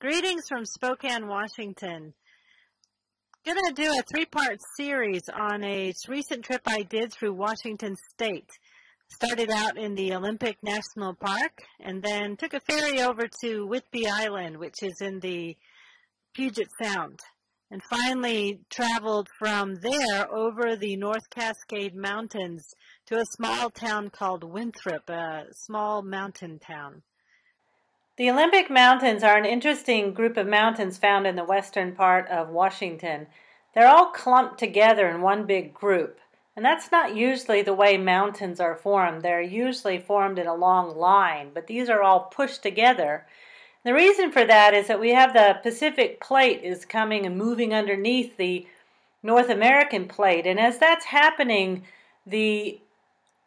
Greetings from Spokane, Washington. Gonna do a three-part series on a recent trip I did through Washington State. Started out in the Olympic National Park and then took a ferry over to Whidbey Island, which is in the Puget Sound. And finally traveled from there over the North Cascade Mountains to a small town called Winthrop, a small mountain town. The Olympic Mountains are an interesting group of mountains found in the western part of Washington. They're all clumped together in one big group, and that's not usually the way mountains are formed. They're usually formed in a long line, but these are all pushed together. The reason for that is that we have the Pacific plate is coming and moving underneath the North American plate, and as that's happening, the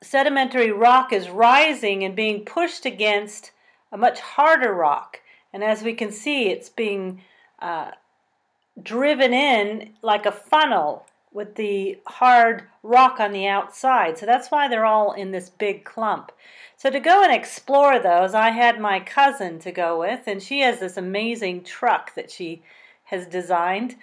sedimentary rock is rising and being pushed against a much harder rock, and as we can see, it's being driven in like a funnel with the hard rock on the outside. So that's why they're all in this big clump. So to go and explore those, I had my cousin to go with, and she has this amazing truck that she has designed.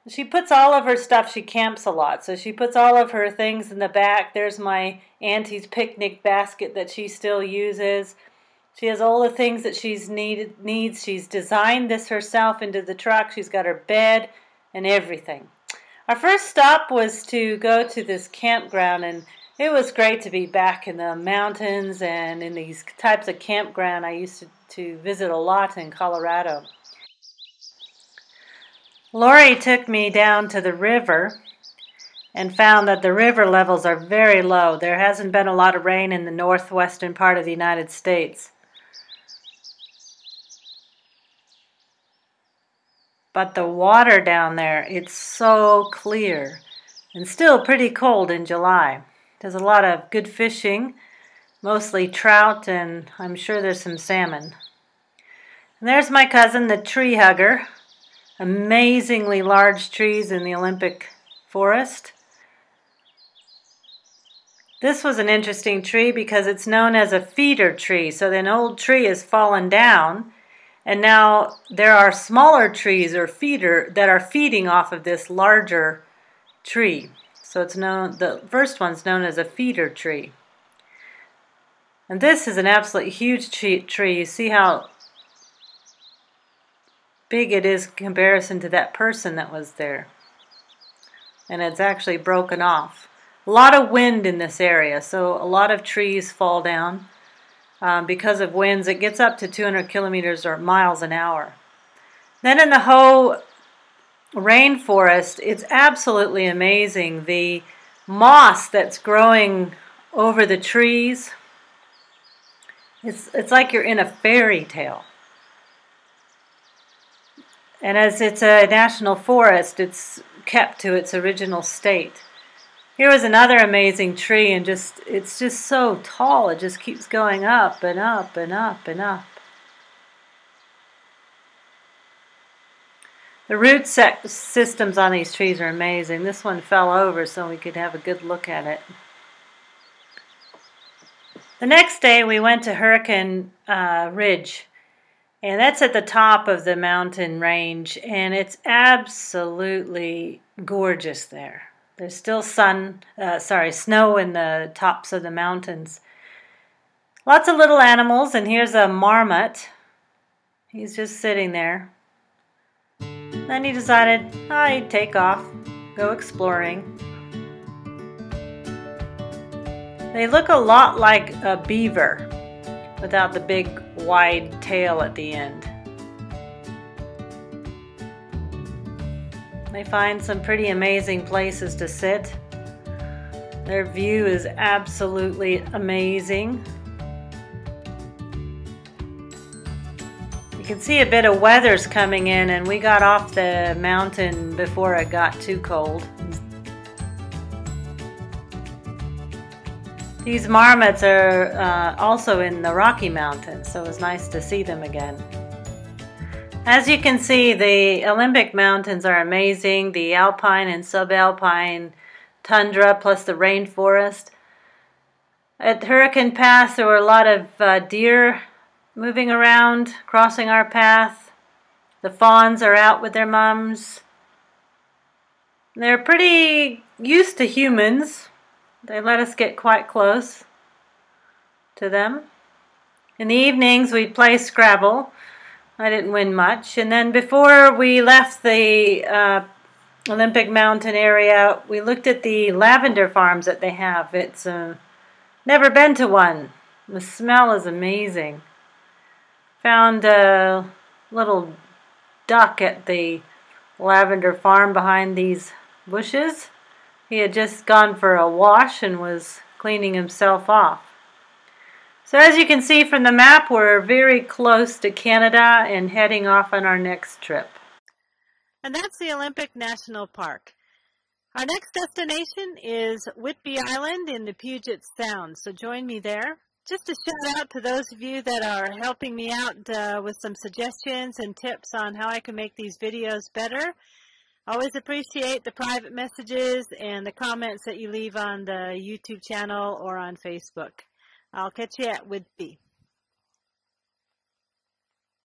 She puts all of her stuff, she camps a lot, so she puts all of her things in the back. There's my auntie's picnic basket that she still uses. She has all the things that needs. She's designed this herself into the truck. She's got her bed and everything. Our first stop was to go to this campground, and it was great to be back in the mountains and in these types of campground I used to visit a lot in Colorado. Lori took me down to the river and found that the river levels are very low. There hasn't been a lot of rain in the northwestern part of the United States. But the water down there, it's so clear and still pretty cold in July. There's a lot of good fishing, mostly trout, and I'm sure there's some salmon. And there's my cousin, the tree hugger. Amazingly large trees in the Olympic forest. This was an interesting tree because it's known as a feeder tree. So an old tree has fallen down, and now there are smaller trees or feeder that are feeding off of this larger tree. So it's known, the first one's known as a feeder tree. And this is an absolutely huge tree. You see how big it is in comparison to that person that was there. And it's actually broken off. A lot of wind in this area, so a lot of trees fall down. Because of winds, it gets up to 200 kilometers or miles an hour. Then in the Hoh rainforest, it's absolutely amazing. The moss that's growing over the trees, it's like you're in a fairy tale. And as it's a national forest, it's kept to its original state. Here was another amazing tree, and it's just so tall. It just keeps going up and up and up and up. The root systems on these trees are amazing. This one fell over so we could have a good look at it. The next day we went to Hurricane Ridge, and that's at the top of the mountain range, and it's absolutely gorgeous there. There's still snow in the tops of the mountains. Lots of little animals, and here's a marmot. He's just sitting there. Then he decided I'd take off, go exploring. They look a lot like a beaver without the big wide tail at the end. They find some pretty amazing places to sit. Their view is absolutely amazing. You can see a bit of weather's coming in, and we got off the mountain before it got too cold. These marmots are also in the Rocky Mountains, so it was nice to see them again. As you can see, the Olympic Mountains are amazing. The alpine and subalpine tundra plus the rainforest. At Hurricane Pass, there were a lot of deer moving around, crossing our path. The fawns are out with their mums. They're pretty used to humans. They let us get quite close to them. In the evenings we'd play Scrabble. I didn't win much. And then before we left the Olympic Mountain area, we looked at the lavender farms that they have. It's never been to one. The smell is amazing. Found a little duck at the lavender farm behind these bushes. He had just gone for a wash and was cleaning himself off. So as you can see from the map, we're very close to Canada and heading off on our next trip. And that's the Olympic National Park. Our next destination is Whidbey Island in the Puget Sound, so join me there. Just a shout out to those of you that are helping me out with some suggestions and tips on how I can make these videos better. Always appreciate the private messages and the comments that you leave on the YouTube channel or on Facebook. I'll catch you at Whidbey.